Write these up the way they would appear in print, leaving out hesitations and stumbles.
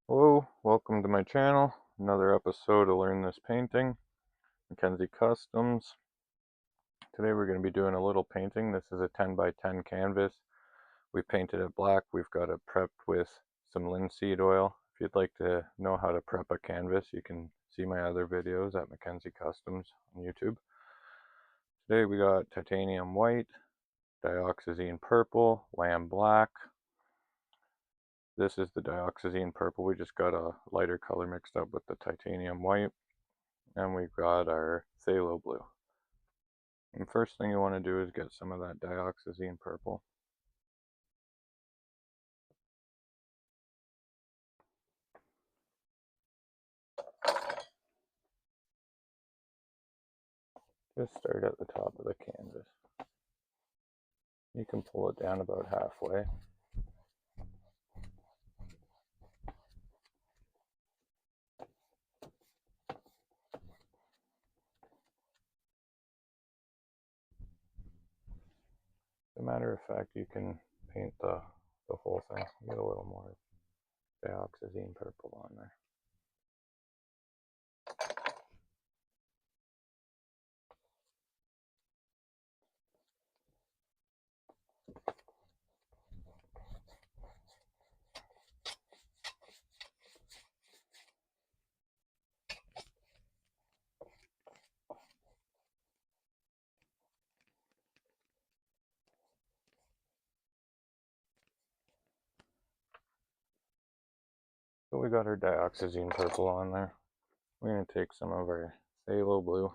Hello, welcome to my channel. Another episode of Learn This Painting, Mackenzie Customs. Today we're going to be doing a little painting. This is a 10 by 10 canvas. We painted it black. We've got it prepped with some linseed oil. If you'd like to know how to prep a canvas, you can see my other videos at Mackenzie Customs on YouTube. Today we got titanium white, dioxazine purple, lamb black. This is the dioxazine purple. We just got a lighter color mixed up with the titanium white. And we've got our phthalo blue. And first thing you want to do is get some of that dioxazine purple. Just start at the top of the canvas. You can pull it down about halfway. As a matter of fact, you can paint the whole thing. Get a little more dioxazine purple on there. So we got our dioxazine purple on there. We're going to take some of our phthalo blue.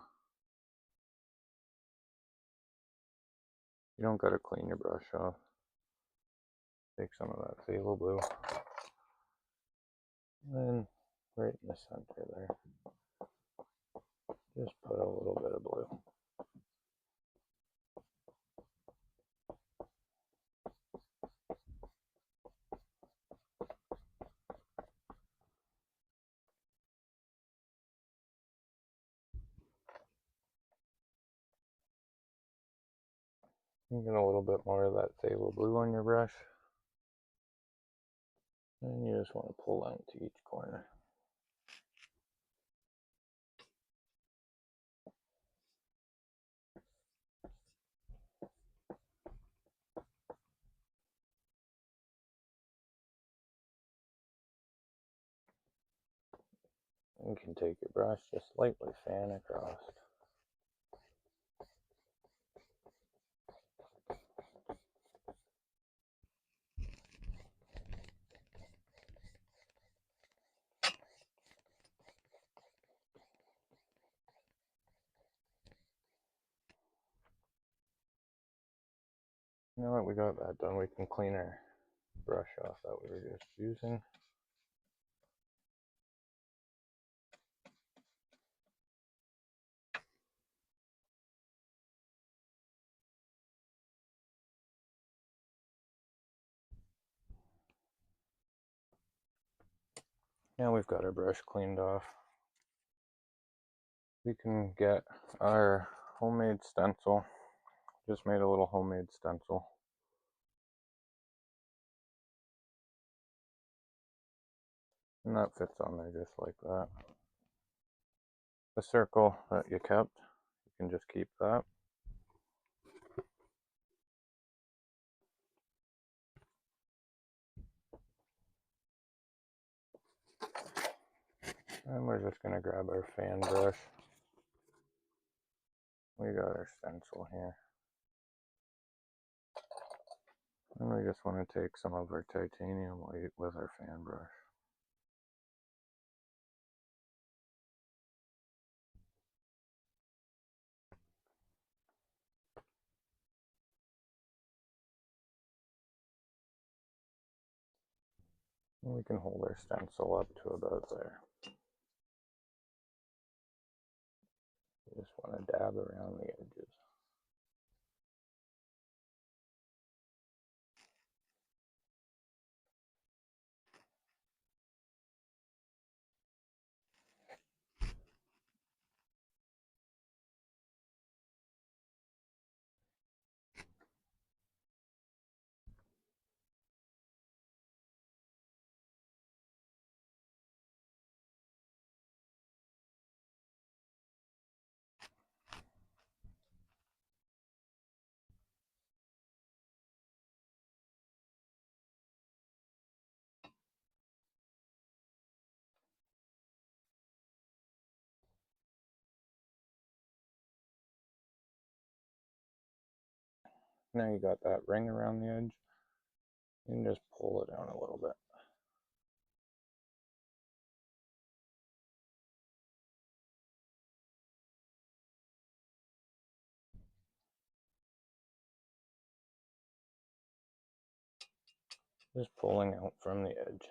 You don't got to clean your brush off. Take some of that phthalo blue. And then right in the center there, just put a little bit of blue. You get a little bit more of that phthalo blue on your brush. And you just want to pull out to each corner. You can take your brush, just lightly fan across. Now that we got that done, we can clean our brush off that we were just using. Now we've got our brush cleaned off. We can get our homemade stencil. Just made a little homemade stencil. And that fits on there just like that. The circle that you kept, you can just keep that. And we're just going to grab our fan brush. We got our stencil here. And we just want to take some of our titanium white with our fan brush. And we can hold our stencil up to about there. You just want to dab around the edges. Now you got that ring around the edge. You can just pull it down a little bit. Just pulling out from the edge.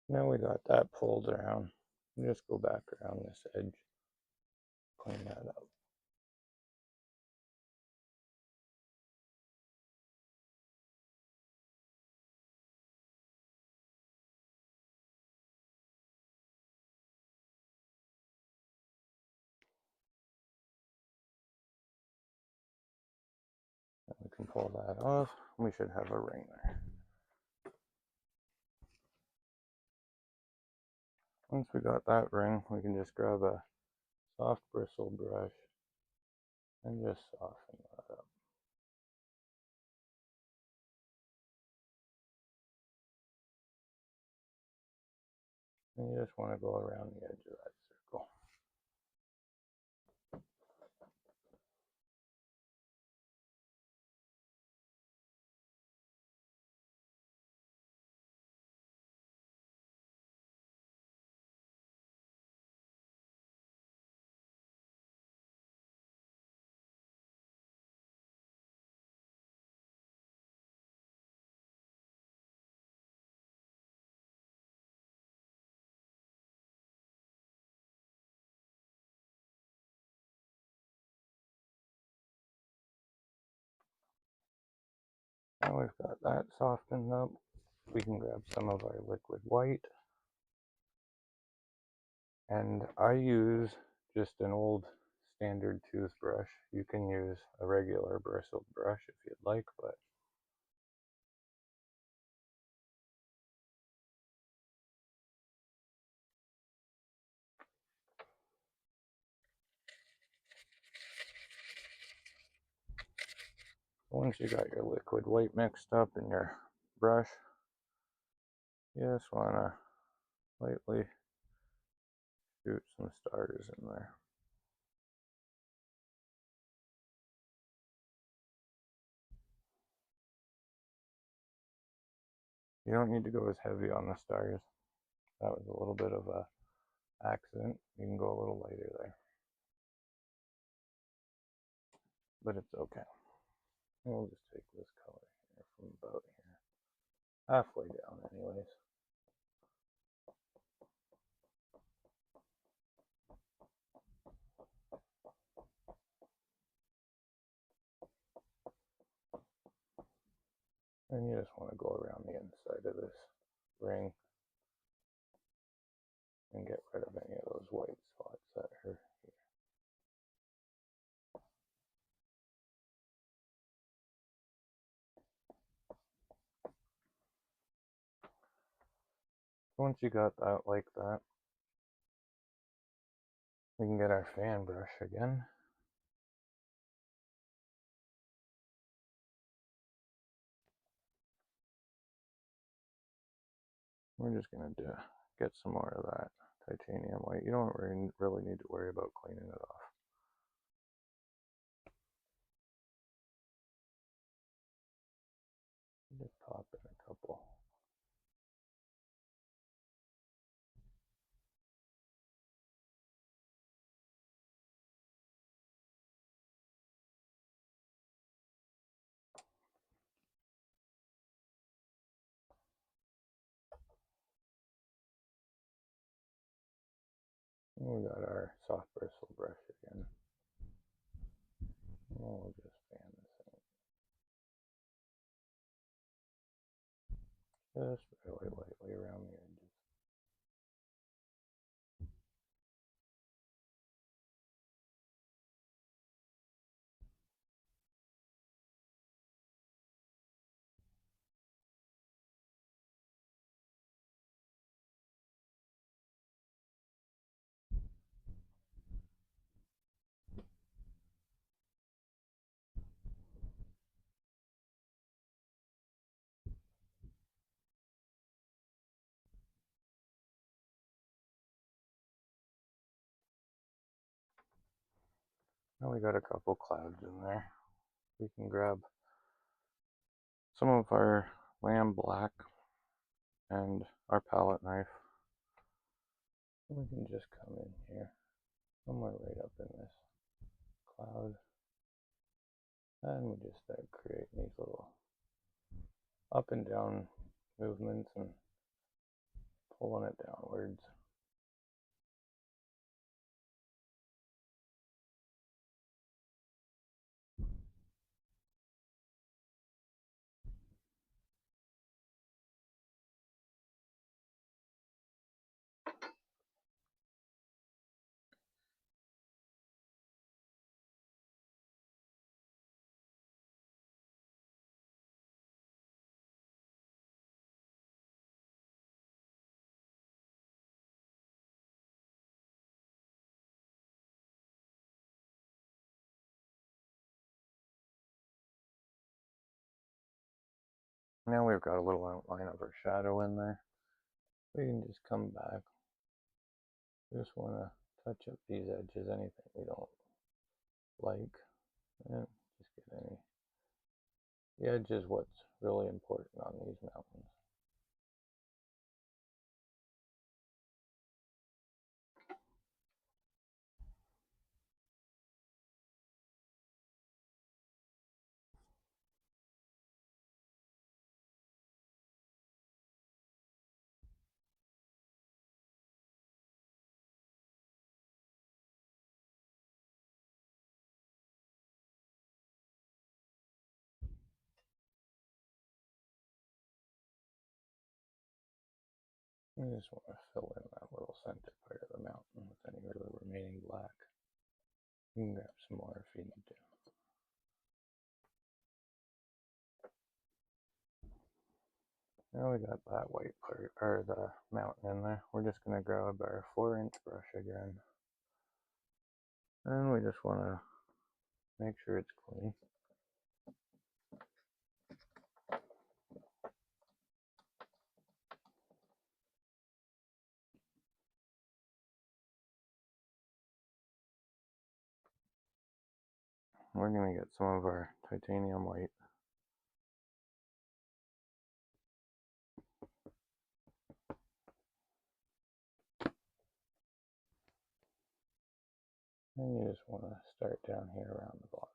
Now we got that pulled around. Just go back around this edge. Clean that up. And we can pull that off. We should have a ring there. Once we got that ring, we can just grab a soft bristle brush and just soften that up. And you just want to go around the edge of that circle. Now we've got that softened up, we can grab some of our liquid white. And I use just an old standard toothbrush. You can use a regular bristled brush if you'd like, but once you got your liquid white mixed up in your brush, you just want to lightly shoot some stars in there. You don't need to go as heavy on the stars. That was a little bit of a accident. You can go a little lighter there, but it's okay. We'll just take this color here from about here, halfway down anyways. And you just want to go around the inside of this ring and get rid of any of those white spots that are here. Once you got that like that, we can get our fan brush again. We're just going to get some more of that titanium white. You don't really need to worry about cleaning it off. Just pop in a couple. We got our soft bristle brush again. And we'll just fan this in just really lightly around the edges. Now we got a couple clouds in there. We can grab some of our lamb black and our palette knife. We can just come in here, somewhere right up in this cloud, and we just start creating these little up and down movements and pulling it downwards. Now we've got a little outline of our shadow in there. We can just come back. We just want to touch up these edges, anything we don't like, and just get any. The edge is what's really important on these mountains. I just want to fill in that little center part of the mountain with any of the remaining black. You can grab some more if you need to. Now we got that white part, or the mountain in there. We're just going to grab our 4-inch brush again. And we just want to make sure it's clean. We're going to get some of our titanium white. And you just want to start down here around the bottom.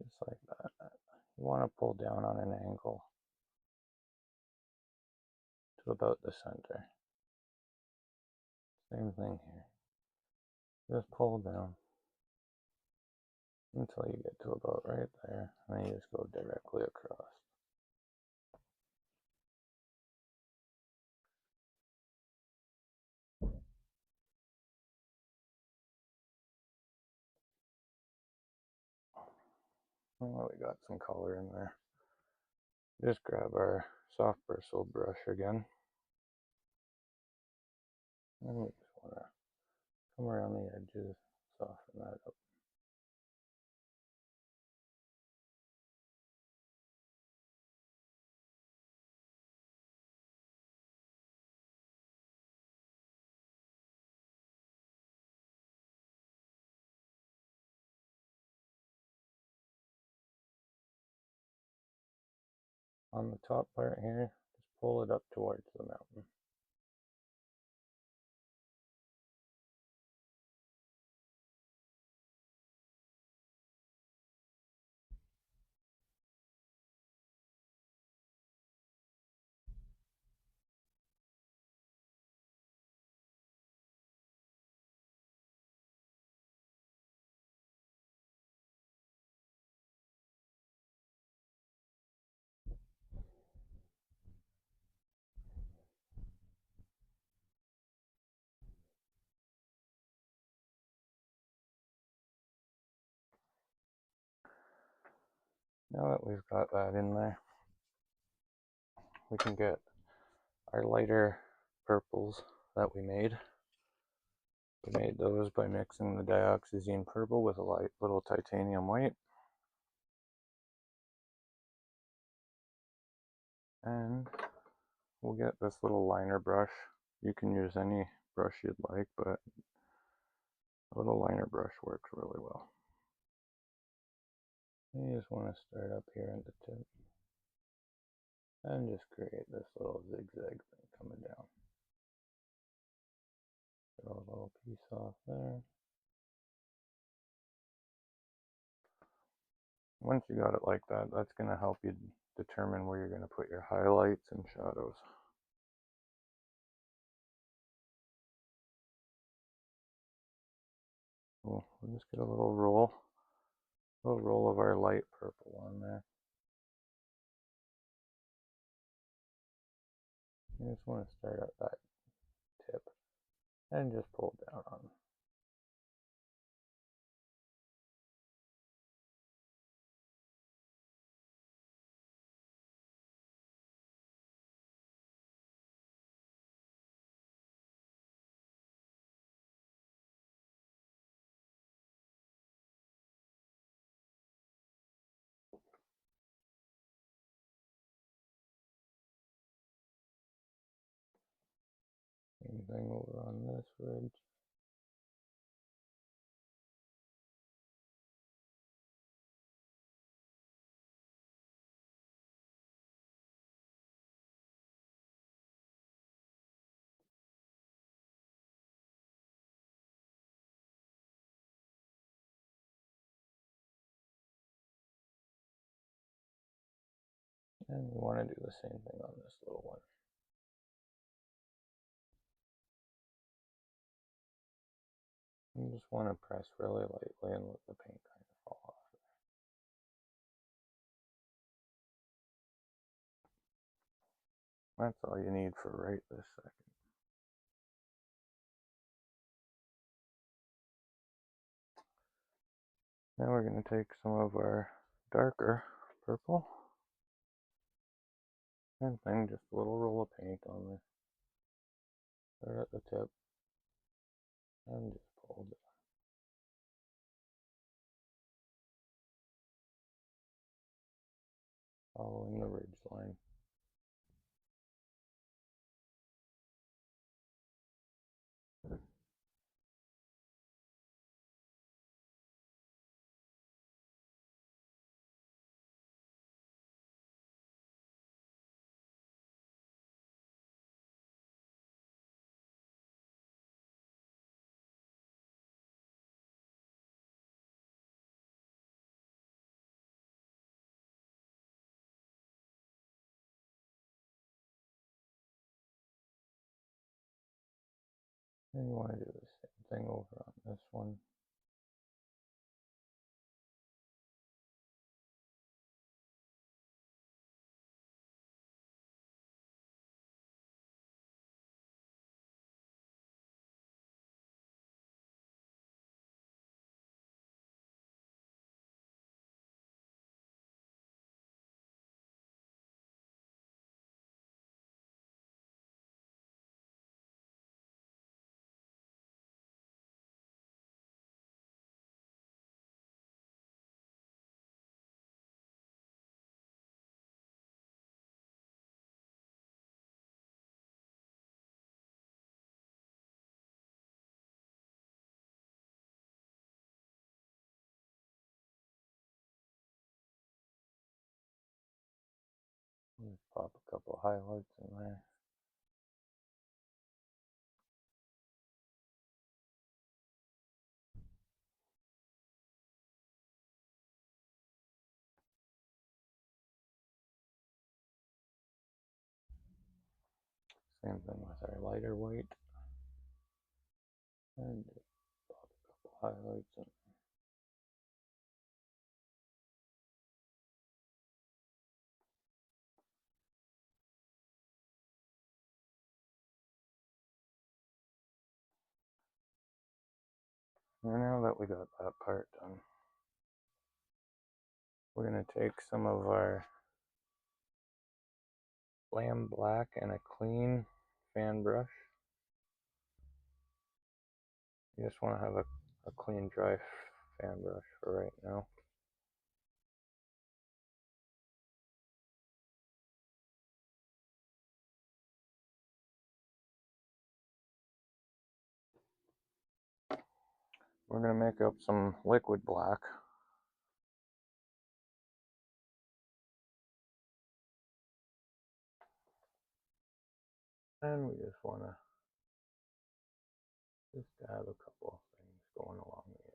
Just like that. You want to pull down on an angle to about the center. Same thing here. Just pull down until you get to about right there, and then you just go directly across. Well, we got some color in there. Just grab our soft bristle brush again. And we just want to come around the edges, Soften that up. On the top part here, just pull it up towards the mountain. Now that we've got that in there, we can get our lighter purples that we made. We made those by mixing the dioxazine purple with a light little titanium white. And we'll get this little liner brush. You can use any brush you'd like, but a little liner brush works really well. You just want to start up here at the tip and just create this little zigzag thing coming down. Get a little piece off there. Once you got it like that, that's going to help you determine where you're going to put your highlights and shadows. We'll just get a little roll of our light purple on there. You just want to start at that tip and just pull down on it. Same thing over on this ridge. And we want to do the same thing on this little one. You just want to press really lightly and let the paint kind of fall off. That's all you need for right this second. Now we're going to take some of our darker purple and then just a little roll of paint on there. Start at the tip and just pull it. Following the ridge line. And you want to do the same thing over on this one. Just pop a couple highlights in there. Same thing with our lighter white. And just pop a couple highlights in. And now that we got that part done, we're going to take some of our lamb black and a clean fan brush. You just want to have a clean, dry fan brush for right now. We're going to make up some liquid black. And we just want to just dab a couple things going along the edge.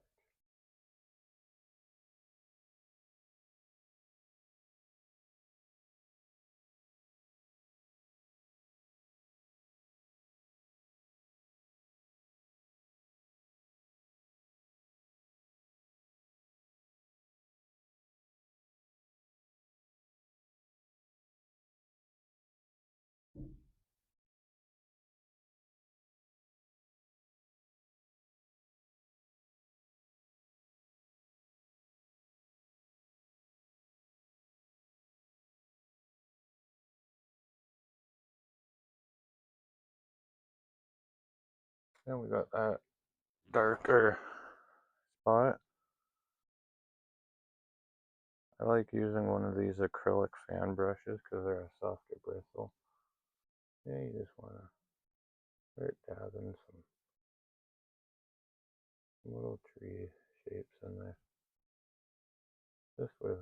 And we got that darker spot. I like using one of these acrylic fan brushes because they're a softer bristle. Yeah, you just want to start dabbing some little tree shapes in there. Just with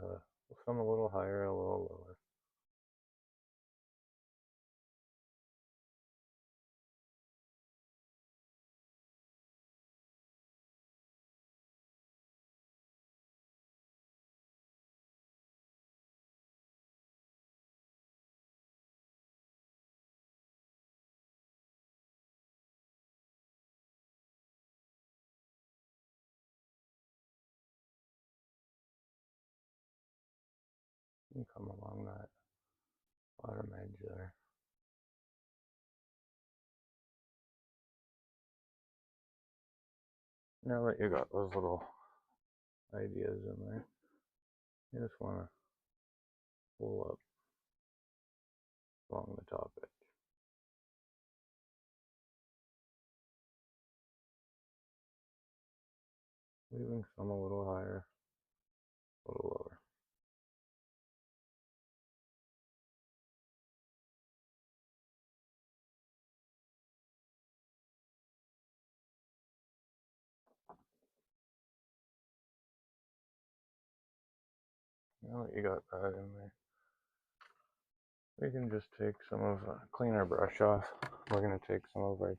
some a little higher, a little lower. And come along that bottom edge there. Now that you got those little ideas in there, you just want to pull up along the top edge. Leaving some a little higher, a little lower. Now that you got that in there, we can just take some of, clean our brush off. We're going to take some of our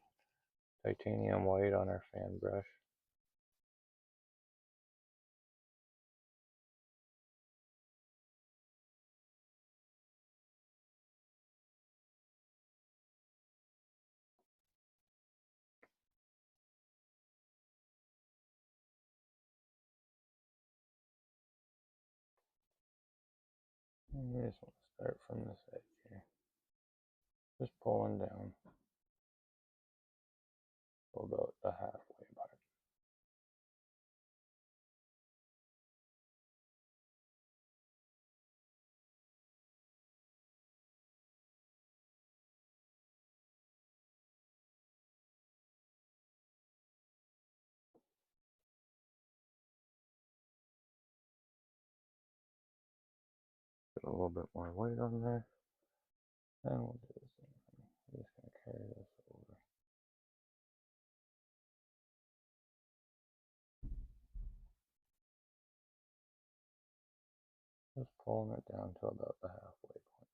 titanium white on our fan brush. And you just want to start from this edge here. Just pulling down to about the halfway mark. Put a little bit more white on there. And we'll do the same thing. I'm just going to carry this over. Just pulling it down to about the halfway point.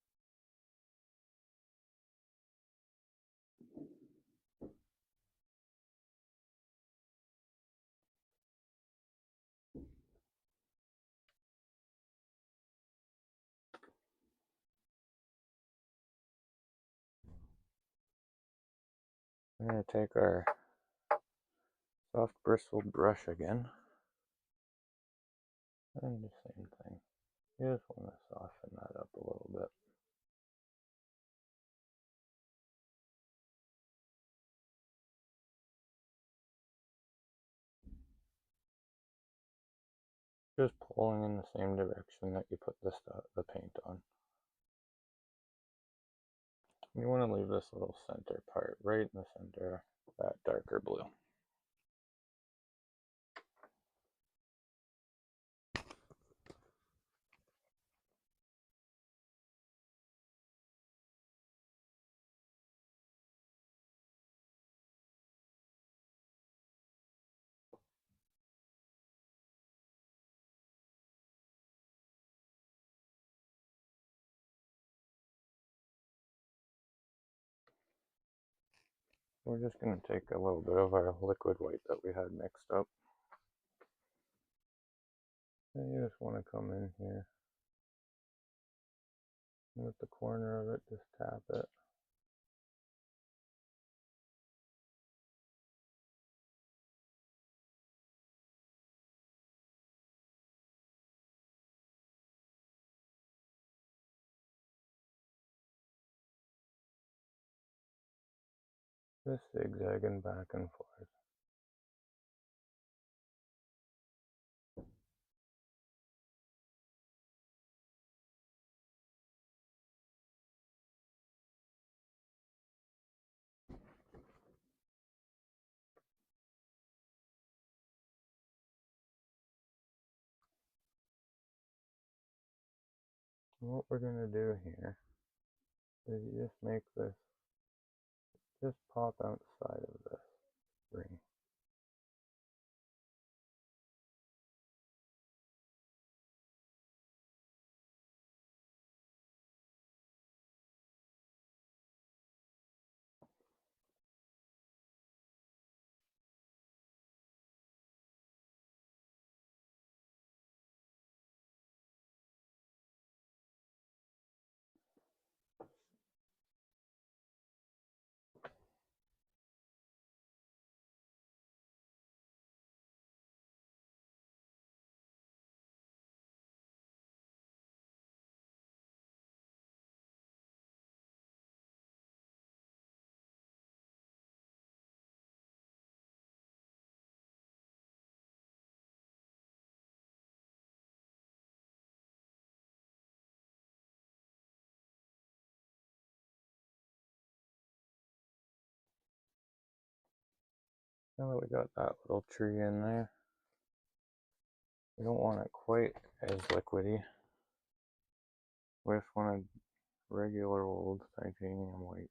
We're going to take our soft bristled brush again, and the same thing. You just want to soften that up a little bit. Just pulling in the same direction that you put the paint on. You want to leave this little center part right in the center, that darker blue. We're just going to take a little bit of our liquid white that we had mixed up. And you just want to come in here. With the corner of it, just tap it. Just zigzagging back and forth. And what we're going to do here is you just make this, just pop outside of this ring. Now that we got that little tree in there, we don't want it quite as liquidy. We just want a regular old titanium white.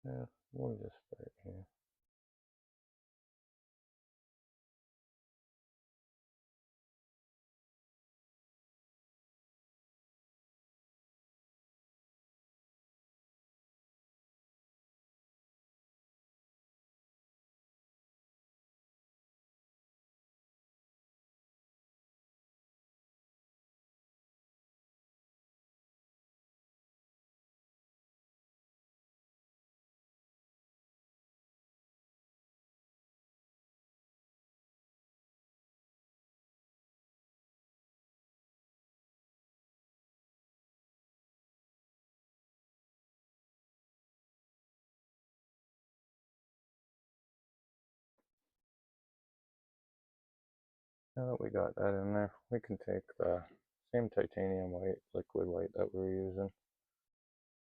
Yeah, we'll just start here. Now that we got that in there, we can take the same titanium white, liquid white that we were using.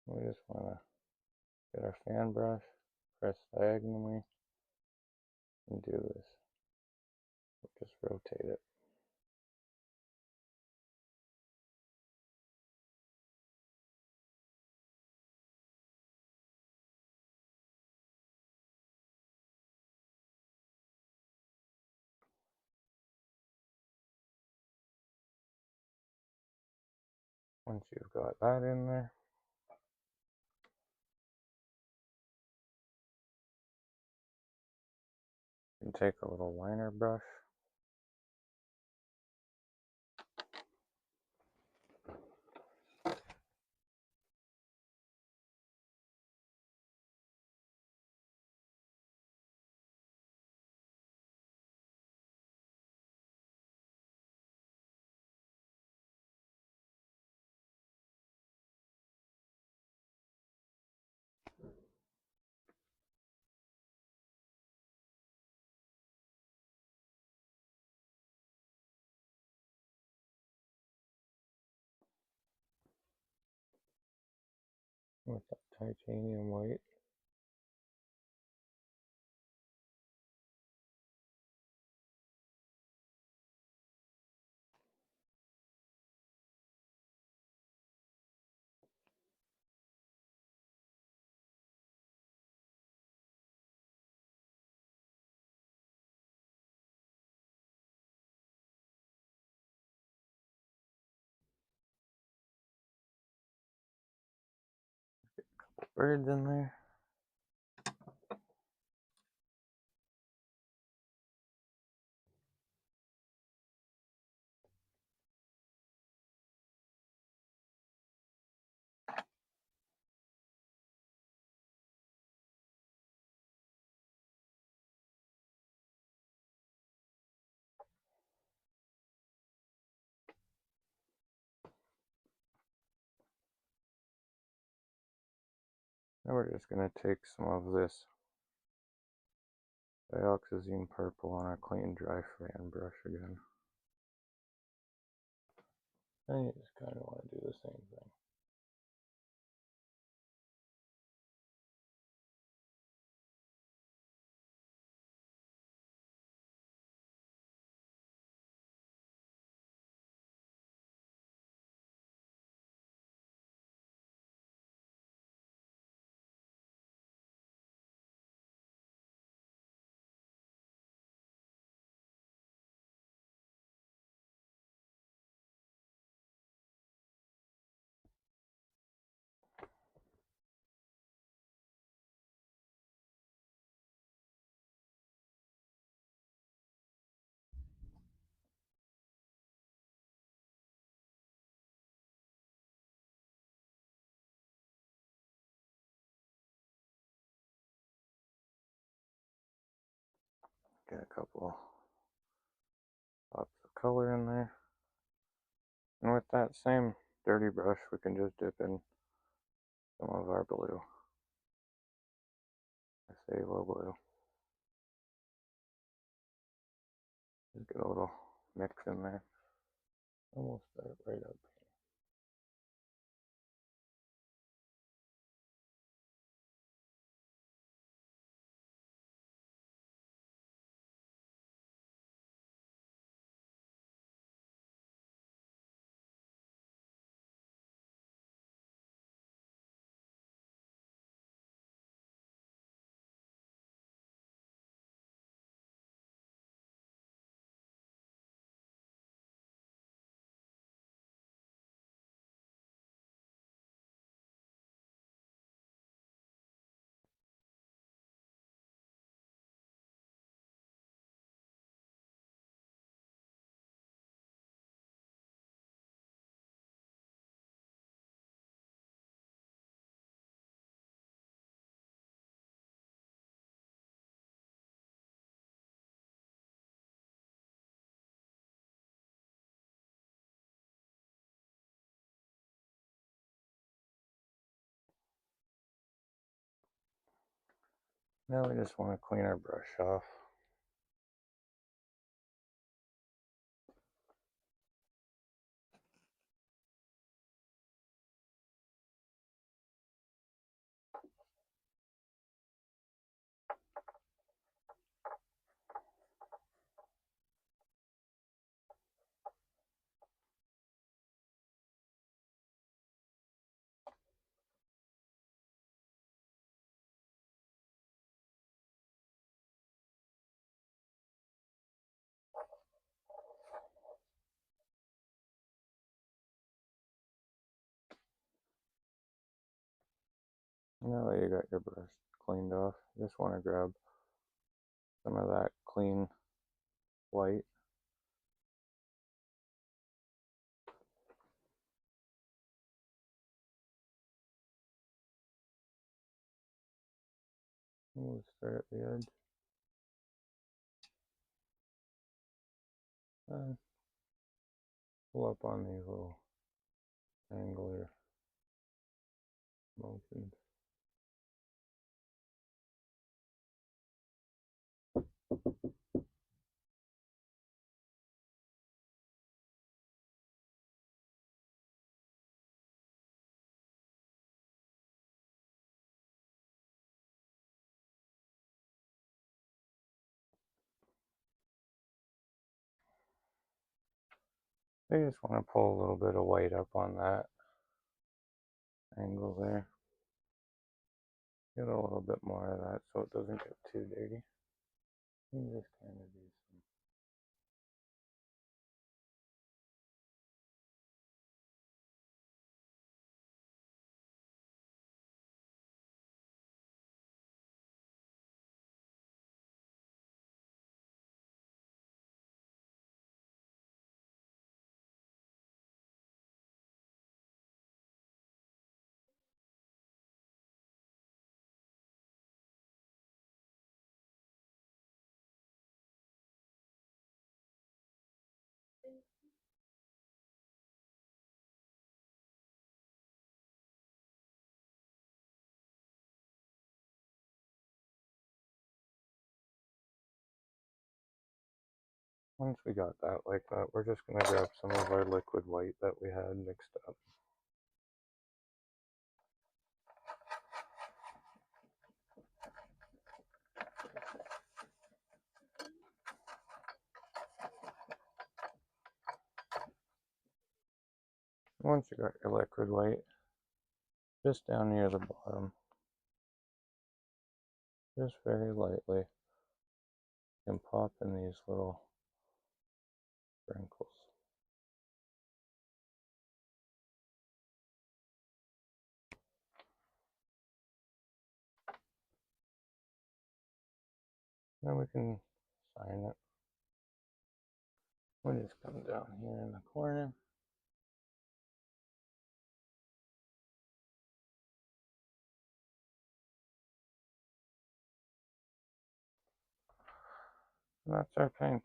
We just want to get our fan brush, press diagonally, and do this. Just rotate it. Once you've got that in there, And take a little liner brush. With that titanium white. Birds in there. Now we're just going to take some of this dioxazine purple on a clean dry fan brush again. And you just kind of want to do the same thing. Get a couple pops of color in there. And with that same dirty brush, we can just dip in some of our blue. Phthalo blue. Just get a little mix in there. Almost start right up. Now we just want to clean our brush off. Now that you got your brush cleaned off, you just want to grab some of that clean white. We'll start at the edge. And pull up on these little angular motions. I just want to pull a little bit of white up on that angle there. Get a little bit more of that so it doesn't get too dirty. And just kind of do some. Once we got that like that, we're just going to grab some of our liquid white that we had mixed up. Once you got your liquid white, just down near the bottom, just very lightly, you can pop in these little sprinkles. Then we can sign it. We'll just come down here in the corner. And that's our painting.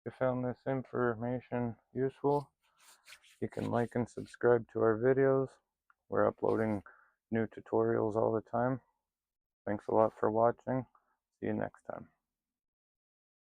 If you found this information useful, you can like and subscribe to our videos. We're uploading new tutorials all the time. Thanks a lot for watching. See you next time.